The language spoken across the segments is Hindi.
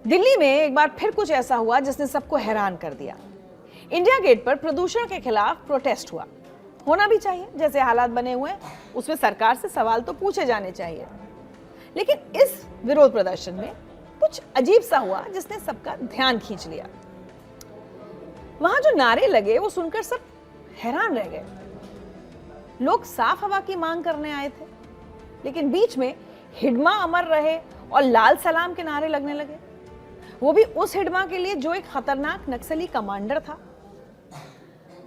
दिल्ली में एक बार फिर कुछ ऐसा हुआ जिसने सबको हैरान कर दिया। इंडिया गेट पर प्रदूषण के खिलाफ प्रोटेस्ट हुआ। होना भी चाहिए, जैसे हालात बने हुए हैं उसमें सरकार से सवाल तो पूछे जाने चाहिए। लेकिन इस विरोध प्रदर्शन में कुछ अजीब सा हुआ जिसने सबका ध्यान खींच लिया। वहां जो नारे लगे वो सुनकर सब हैरान रह गए। लोग साफ हवा की मांग करने आए थे, लेकिन बीच में हिडमा अमर रहे और लाल सलाम के नारे लगने लगे, वो भी उस हिडमा के लिए जो एक खतरनाक नक्सली कमांडर था।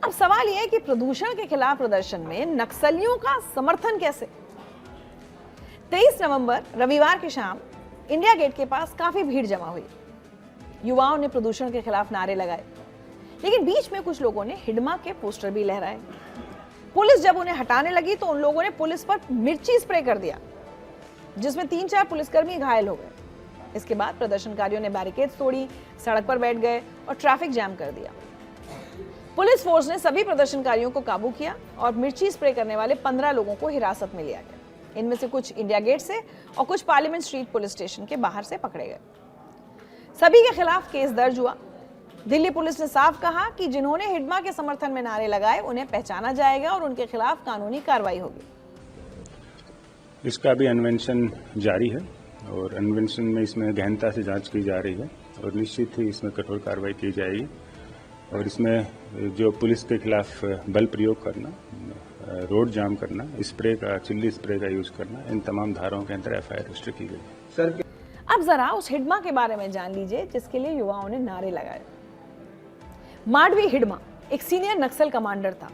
अब सवाल यह है कि प्रदूषण के खिलाफ प्रदर्शन में नक्सलियों का समर्थन कैसे? 23 नवंबर रविवार की शाम इंडिया गेट के पास काफी भीड़ जमा हुई। युवाओं ने प्रदूषण के खिलाफ नारे लगाए, लेकिन बीच में कुछ लोगों ने हिडमा के पोस्टर भी लहराए। पुलिस जब उन्हें हटाने लगी तो उन लोगों ने पुलिस पर मिर्ची स्प्रे कर दिया, जिसमें 3-4 पुलिसकर्मी घायल हो गए। इसके बाद प्रदर्शनकारियों ने बैरिकेड्स तोड़ी, सड़क पर बैठ गए और ट्रैफिक जैम कर दिया। पुलिस फोर्स ने सभी प्रदर्शनकारियों को काबू किया और मिर्ची स्प्रे करने वाले 15 लोगों को हिरासत में लिया गया। इनमें से कुछ इंडिया गेट से और कुछ पार्लियामेंट स्ट्रीट पुलिस स्टेशन के बाहर से पकड़े गए। सभी के खिलाफ केस दर्ज हुआ। दिल्ली पुलिस ने साफ कहा कि जिन्होंने हिडमा के समर्थन में नारे लगाए उन्हें पहचाना जाएगा और उनके खिलाफ कानूनी कार्रवाई होगी। इसका भी अन्वेषण जारी है और अन्वेषण में इसमें गहनता से जांच की जा रही है और निश्चित ही इसमें कठोर कार्रवाई की जाएगी। और इसमें जो पुलिस के खिलाफ बल प्रयोग करना, रोड जाम करना, स्प्रे का, चिल्ली स्प्रे का यूज करना, इन तमाम धाराओं के अंदर एफआईआर रजिस्टर की गई। सर, अब जरा उस हिडमा के बारे में जान लीजिए जिसके लिए युवाओं ने नारे लगाए। माडवी हिडमा एक सीनियर नक्सल कमांडर था।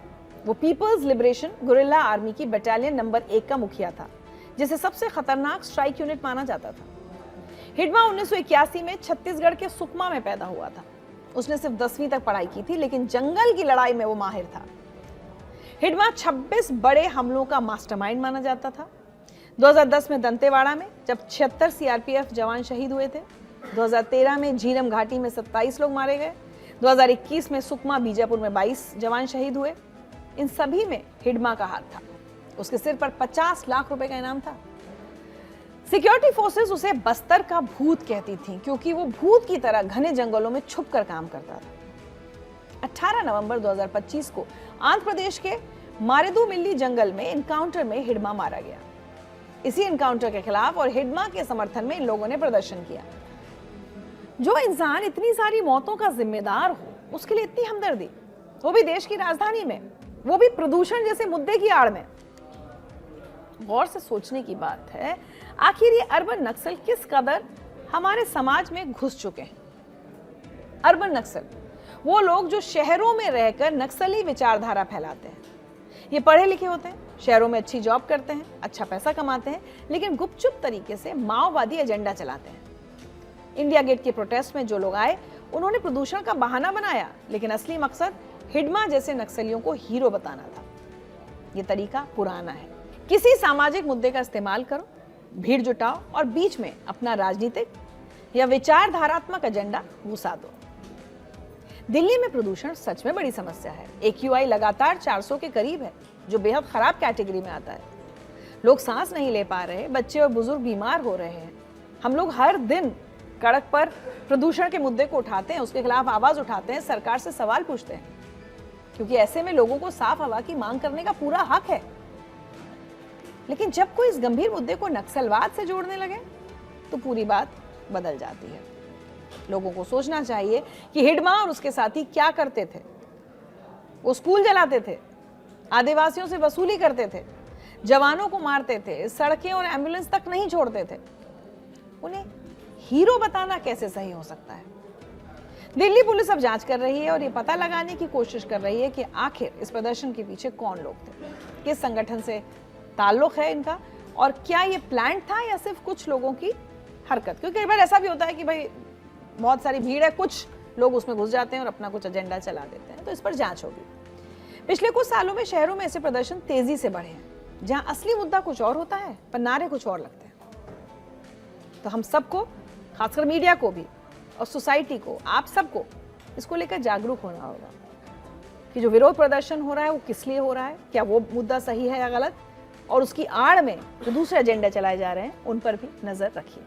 वो पीपल्स लिबरेशन गुरिल्ला आर्मी की बटालियन नंबर 1 का मुखिया था, जिसे सबसे खतरनाक स्ट्राइक यूनिट माना जाता था। हिडमा 1981 में छत्तीसगढ़ के सुकमा में पैदा हुआ था। उसने सिर्फ 10वीं तक पढ़ाई की थी, लेकिन जंगल की लड़ाई में वो माहिर था। हिडमा 26 बड़े हमलों का मास्टरमाइंड माना जाता था। 2010 में दंतेवाड़ा में जब 76 सीआरपीएफ जवान शहीद हुए थे। 2013 में झीरम घाटी में 27 लोग मारे गए। 2021 में सुकमा बीजापुर में 22 जवान शहीद हुए। इन सभी में हिडमा का हाथ था। उसके सिर पर 50 लाख रुपए का इनाम था। सिक्योरिटी फोर्सेस उसे बस्तर का भूत कहती थी, क्योंकि वो भूत की तरह घने जंगलों में छुपकर काम करता था। 18 नवंबर 2025 को आंध्र प्रदेश के मारेदुमिल्ली जंगल में इनकाउंटर में हिडमा मारा गया। इसी इनकाउंटर के खिलाफ और हिडमा के समर्थन में इन लोगों ने प्रदर्शन किया। जो इंसान इतनी सारी मौतों का जिम्मेदार हो, उसके लिए इतनी हमदर्दी, वो भी देश की राजधानी में, वो भी प्रदूषण जैसे मुद्दे की आड़ में। गौर से सोचने की बात है, आखिर ये अर्बन नक्सल किस कदर हमारे समाज में घुस चुके हैं। अर्बन नक्सल वो लोग जो शहरों में रहकर नक्सली विचारधारा फैलाते हैं। ये पढ़े लिखे होते हैं, शहरों में अच्छी जॉब करते हैं, अच्छा पैसा कमाते हैं, लेकिन गुपचुप तरीके से माओवादी एजेंडा चलाते हैं। इंडिया गेट के प्रोटेस्ट में जो लोग आए, उन्होंने प्रदूषण का बहाना बनाया, लेकिन असली मकसद हिडमा जैसे नक्सलियों को हीरो बताना था। ये तरीका पुराना है। किसी सामाजिक मुद्दे का इस्तेमाल करो, भीड़ जुटाओ और बीच में अपना राजनीतिक या विचारधारात्मक एजेंडा घुसा दो। दिल्ली में प्रदूषण सच में बड़ी समस्या है। AQI लगातार 400 के करीब है, जो बेहद खराब कैटेगरी में आता है। लोग सांस नहीं ले पा रहे, बच्चे और बुजुर्ग बीमार हो रहे हैं। हम लोग हर दिन सड़क पर प्रदूषण के मुद्दे को उठाते हैं, उसके खिलाफ आवाज उठाते हैं, सरकार से सवाल पूछते हैं, क्योंकि ऐसे में लोगों को साफ हवा की मांग करने का पूरा हक है। लेकिन जब कोई इस गंभीर मुद्दे को नक्सलवाद से जोड़ने लगे तो पूरी बात बदल जाती है। लोगों को सोचना चाहिए कि हिडमा और उसके साथी क्या करते थे। वो स्कूल जलाते थे, आदिवासियों से वसूली करते थे, जवानों को मारते थे, सड़कें और एम्बुलेंस तक नहीं छोड़ते थे। उन्हें हीरो बताना कैसे सही हो सकता है? दिल्ली पुलिस अब जांच कर रही है और ये पता लगाने की कोशिश कर रही है कि आखिर इस प्रदर्शन के पीछे कौन लोग थे, किस संगठन से ताल्लुक है इनका, और क्या ये प्लान था या सिर्फ कुछ लोगों की हरकत। क्योंकि कई बार ऐसा भी होता है कि भाई बहुत सारी भीड़ है, कुछ लोग उसमें घुस जाते हैं और अपना कुछ एजेंडा चला देते हैं, तो इस पर जांच होगी। पिछले कुछ सालों में शहरों में ऐसे प्रदर्शन तेजी से बढ़े हैं, जहां असली मुद्दा कुछ और होता है पर नारे कुछ और लगते हैं। तो हम सबको, खासकर मीडिया को भी और सोसाइटी को, आप सबको इसको लेकर जागरूक होना होगा कि जो विरोध प्रदर्शन हो रहा है वो किस लिए हो रहा है, क्या वो मुद्दा सही है या गलत, और उसकी आड़ में जो दूसरे एजेंडा चलाए जा रहे हैं उन पर भी नजर रखिए।